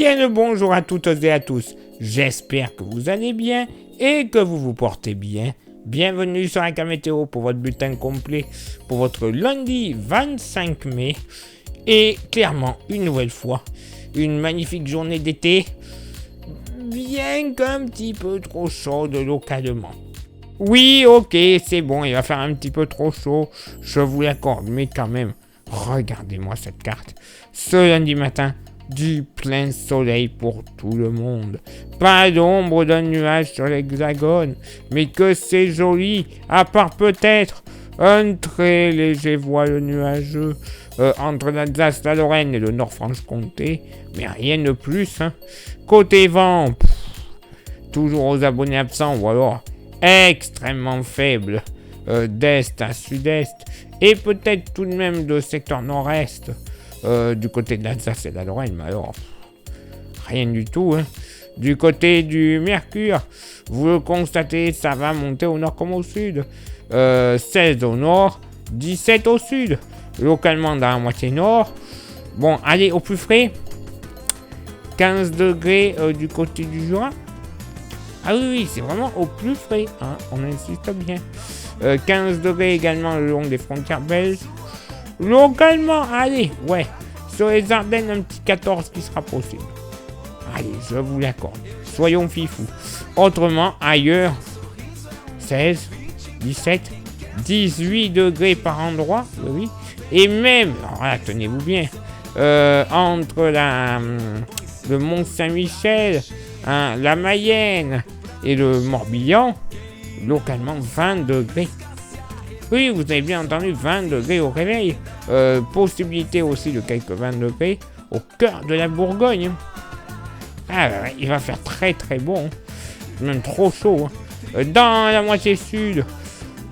Bien le bonjour à toutes et à tous. J'espère que vous allez bien et que vous vous portez bien. Bienvenue sur Aka Météo pour votre bulletin complet pour votre lundi 25 mai. Et clairement, une nouvelle fois, une magnifique journée d'été, bien qu'un petit peu trop chaude localement. Oui, ok, c'est bon, il va faire un petit peu trop chaud, je vous l'accorde, mais quand même, regardez-moi cette carte. Ce lundi matin, du plein soleil pour tout le monde. Pas d'ombre d'un nuage sur l'hexagone, mais que c'est joli, à part peut-être un très léger voile nuageux entre l'Alsace, la Lorraine et le Nord-Franche-Comté, mais rien de plus. Côté vent, toujours aux abonnés absents, ou alors extrêmement faible, d'est à sud-est, et peut-être tout de même de secteur nord-est, du côté de l'Alsace et de la Lorraine, mais alors, rien du tout. Du côté du Mercure, vous le constatez, ça va monter au nord comme au sud. 16 au nord, 17 au sud, localement dans la moitié nord. Bon, allez, au plus frais, 15 degrés du côté du Jura. Ah oui, c'est vraiment au plus frais, on insiste bien. 15 degrés également le long des frontières belges. Localement, allez, ouais, sur les Ardennes, un petit 14 qui sera possible. Allez, je vous l'accorde, soyons fifous. Autrement, ailleurs, 16, 17, 18 degrés par endroit, oui. Et même, alors là, tenez-vous bien, entre le Mont-Saint-Michel, la Mayenne et le Morbihan, localement 20 degrés. Oui, vous avez bien entendu, 20 degrés au réveil. Possibilité aussi de quelques 20 degrés au cœur de la Bourgogne. Ah, il va faire très très bon, même trop chaud. Dans la moitié sud,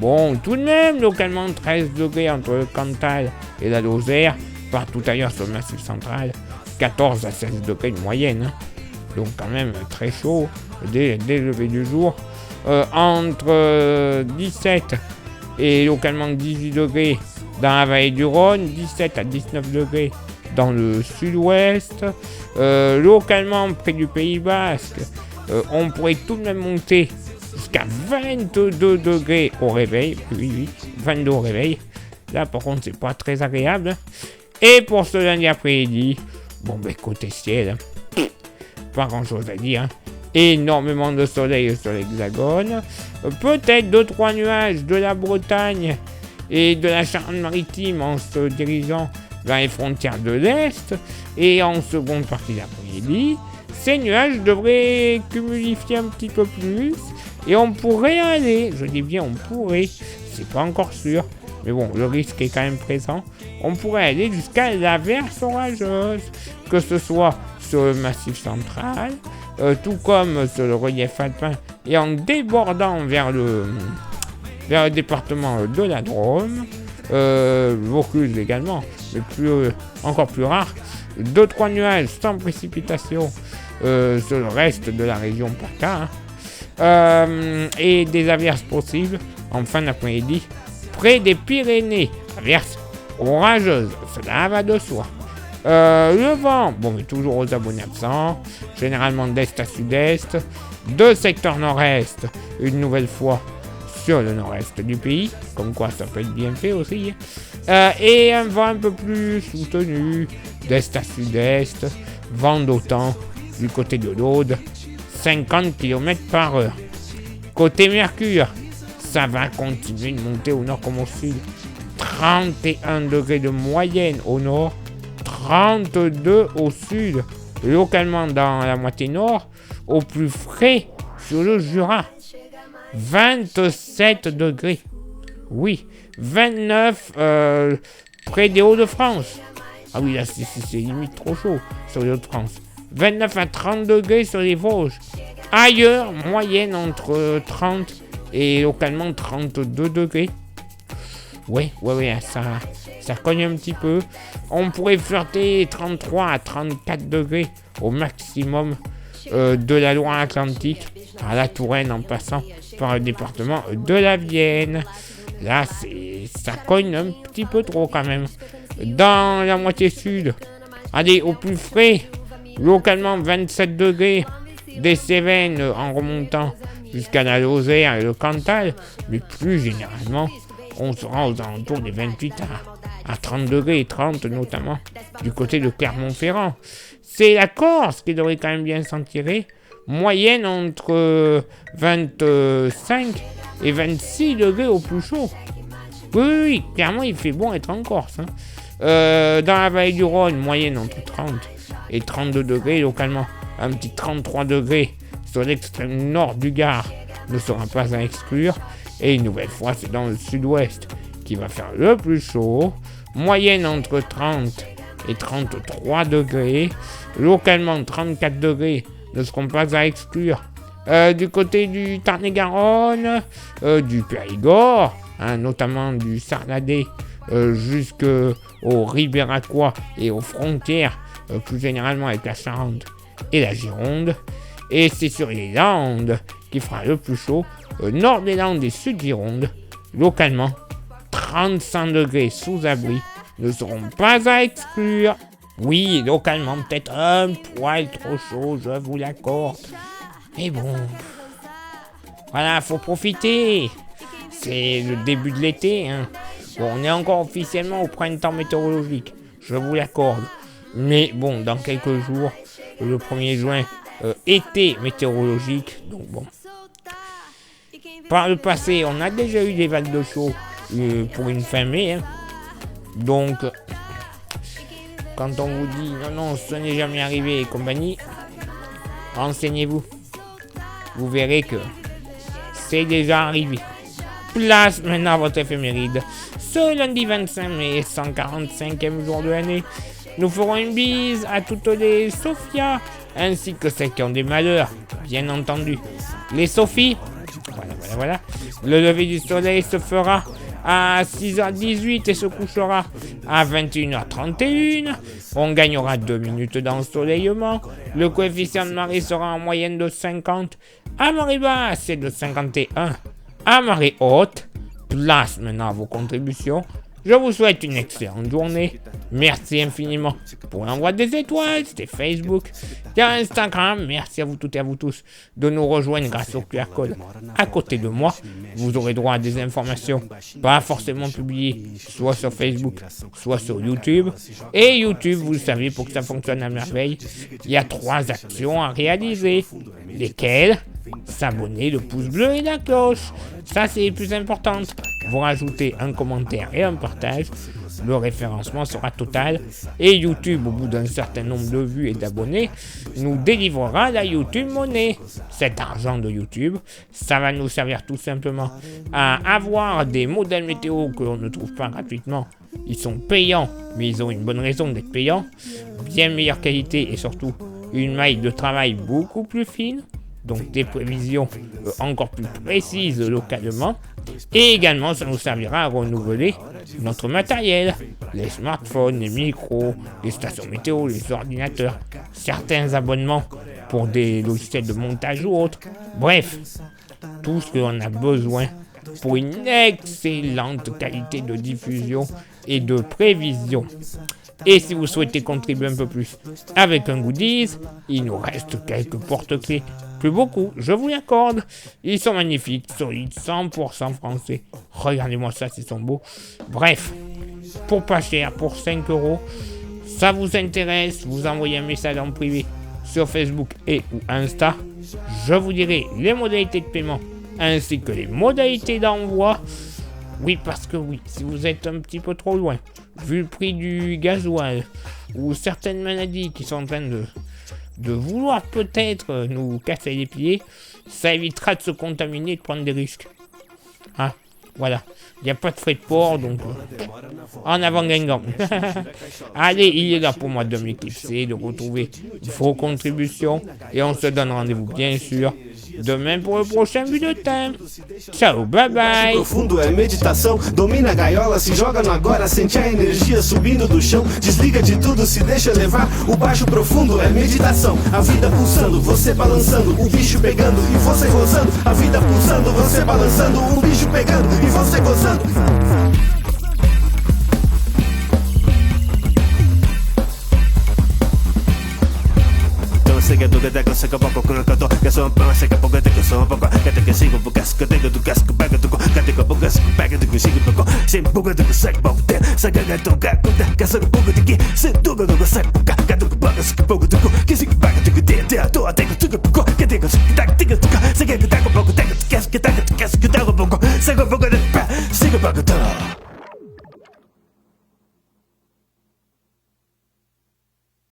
bon, tout de même, localement 13 degrés entre le Cantal et la Lozère. Partout ailleurs sur le Massif central, 14 à 16 degrés de moyenne. Donc quand même très chaud dès le lever du jour. Entre 17 et localement 18 degrés dans la vallée du Rhône, 17 à 19 degrés dans le sud-ouest. Localement près du Pays Basque, on pourrait tout de même monter jusqu'à 22 degrés au réveil. Oui, 22 au réveil. Là par contre c'est pas très agréable. Et pour ce lundi après-midi, bon ben côté ciel, pas grand chose à dire. Énormément de soleil sur l'hexagone, peut-être 2-3 nuages de la Bretagne et de la Charente-Maritime en se dirigeant vers les frontières de l'Est, et en seconde partie d'après-midi, ces nuages devraient cumulifier un petit peu plus, et on pourrait aller, je dis bien on pourrait, c'est pas encore sûr, mais bon, le risque est quand même présent, on pourrait aller jusqu'à l'averse orageuse, que ce soit sur le Massif central, tout comme sur le relief alpin, et en débordant vers le département de la Drôme, Vaucluse également, mais encore plus rare, 2-3 nuages sans précipitation sur le reste de la région PACA, et des averses possibles en fin d'après-midi près des Pyrénées, averses orageuses, cela va de soi. Le vent, bon, mais toujours aux abonnés absents, généralement d'est à sud-est, de secteur nord-est, une nouvelle fois sur le nord-est du pays, comme quoi ça peut être bien fait aussi, et un vent un peu plus soutenu, d'est à sud-est, vent d'automne du côté de l'Aude, 50 km/h. Côté Mercure, ça va continuer de monter au nord comme au sud, 31 degrés de moyenne au nord, 32 au sud, localement dans la moitié nord, au plus frais sur le Jura, 27 degrés, oui, 29 près des Hauts-de-France, ah oui là c'est limite trop chaud sur les Hauts-de-France, 29 à 30 degrés sur les Vosges, ailleurs moyenne entre 30 et localement 32 degrés. Ouais, ça cogne un petit peu. On pourrait flirter 33 à 34 degrés au maximum de la Loire-Atlantique à la Touraine en passant par le département de la Vienne. Là, ça cogne un petit peu trop quand même. Dans la moitié sud, allez, au plus frais, Localement 27 degrés, des Cévennes en remontant jusqu'à la Lozère et le Cantal, mais plus généralement, on sera aux alentours des 28 à 30 degrés, 30 notamment, du côté de Clermont-Ferrand. C'est la Corse qui devrait quand même bien s'en tirer, moyenne entre 25 et 26 degrés au plus chaud. Oui, clairement, il fait bon être en Corse. Dans la vallée du Rhône, moyenne entre 30 et 32 degrés localement. Un petit 33 degrés sur l'extrême nord du Gard ne sera pas à exclure. Et une nouvelle fois, c'est dans le sud-ouest qui va faire le plus chaud. Moyenne entre 30 et 33 degrés. Localement, 34 degrés ne seront pas à exclure. Du côté du Tarn-et-Garonne, du Périgord, notamment du Sarladais, jusqu'au Ribéracois et aux frontières, plus généralement avec la Charente et la Gironde. Et c'est sur les Landes qui fera le plus chaud, nord des Landes et sud Gironde. Localement, 35 degrés sous abri ne seront pas à exclure. Oui, localement, peut-être un poil trop chaud, je vous l'accorde. Mais bon, voilà, faut profiter. C'est le début de l'été. Bon, on est encore officiellement au printemps météorologique, je vous l'accorde. Mais bon, dans quelques jours, le 1er juin, été météorologique. Donc bon. Par le passé, on a déjà eu des vagues de chaud pour une fin mai. Donc, quand on vous dit non, ce n'est jamais arrivé et compagnie, renseignez-vous. Vous verrez que c'est déjà arrivé. Place maintenant à votre éphéméride. Ce lundi 25 mai, 145e jour de l'année, nous ferons une bise à toutes les Sophia, ainsi que celles qui ont des malheurs, bien entendu. Les Sophies, voilà. Le lever du soleil se fera à 6h18 et se couchera à 21h31. On gagnera 2 minutes d'ensoleillement. Le coefficient de marée sera en moyenne de 50. À marée basse, c'est de 51. À marée haute, place maintenant à vos contributions. Je vous souhaite une excellente journée. Merci infiniment pour l'envoi des étoiles. C'était Facebook. Et Instagram. Merci à vous toutes et à vous tous de nous rejoindre grâce au QR code à côté de moi. Vous aurez droit à des informations pas forcément publiées, soit sur Facebook, soit sur YouTube. Et YouTube, vous le savez, pour que ça fonctionne à merveille, il y a 3 actions à réaliser. Lesquelles ? S'abonner, le pouce bleu et la cloche. Ça, c'est les plus importantes. Vous rajoutez un commentaire et un partage. Le référencement sera total. Et YouTube, au bout d'un certain nombre de vues et d'abonnés, nous délivrera la YouTube Money. Cet argent de YouTube, ça va nous servir tout simplement à avoir des modèles météo que l'on ne trouve pas gratuitement. Ils sont payants, mais ils ont une bonne raison d'être payants. Bien meilleure qualité et surtout une maille de travail beaucoup plus fine. Donc des prévisions encore plus précises localement. Et également, ça nous servira à renouveler notre matériel. Les smartphones, les micros, les stations météo, les ordinateurs, certains abonnements pour des logiciels de montage ou autres. Bref, tout ce que l'on a besoin pour une excellente qualité de diffusion et de prévision. Et si vous souhaitez contribuer un peu plus avec un goodies, il nous reste quelques porte-clés. Plus beaucoup, je vous l'accorde. Ils sont magnifiques, solides, 100% français. Regardez-moi ça, ils sont beaux. Bref, pour pas cher, pour 5 €, ça vous intéresse, vous envoyez un message en privé sur Facebook et ou Insta. Je vous dirai les modalités de paiement ainsi que les modalités d'envoi. Oui, parce que oui, si vous êtes un petit peu trop loin, vu le prix du gasoil ou certaines maladies qui sont en train de vouloir peut-être nous casser les pieds, ça évitera de se contaminer et de prendre des risques. Voilà. Il n'y a pas de frais de port, donc en avant Guingamp. Allez, il est là pour moi de m'éclipser, de retrouver vos contributions. Et on se donne rendez-vous, bien sûr, demain pour le prochain Vue de Thème. Ciao, bye bye. Profundo é meditação, domina a gaiola, se joga no agora, sente a energia subindo do chão, desliga de tudo, se deixa levar. O baixo profundo é meditação, a vida pulsando, você balançando, o bicho pegando e você gozando. A vida pulsando, você balançando, o bicho pegando e você gozando. que tu que te que se que poco que to que son para se que poco te que son poco que te que sigo porque que te que tu que paga tu que te que poco paga tu que sigo poco sem poco te que se poco te se que tu que se poco te que se tu que se que tu paga se poco tu que se paga tu que te to te que tu que poco que te que se que te que poco te que te que poco se que poco te se que poco te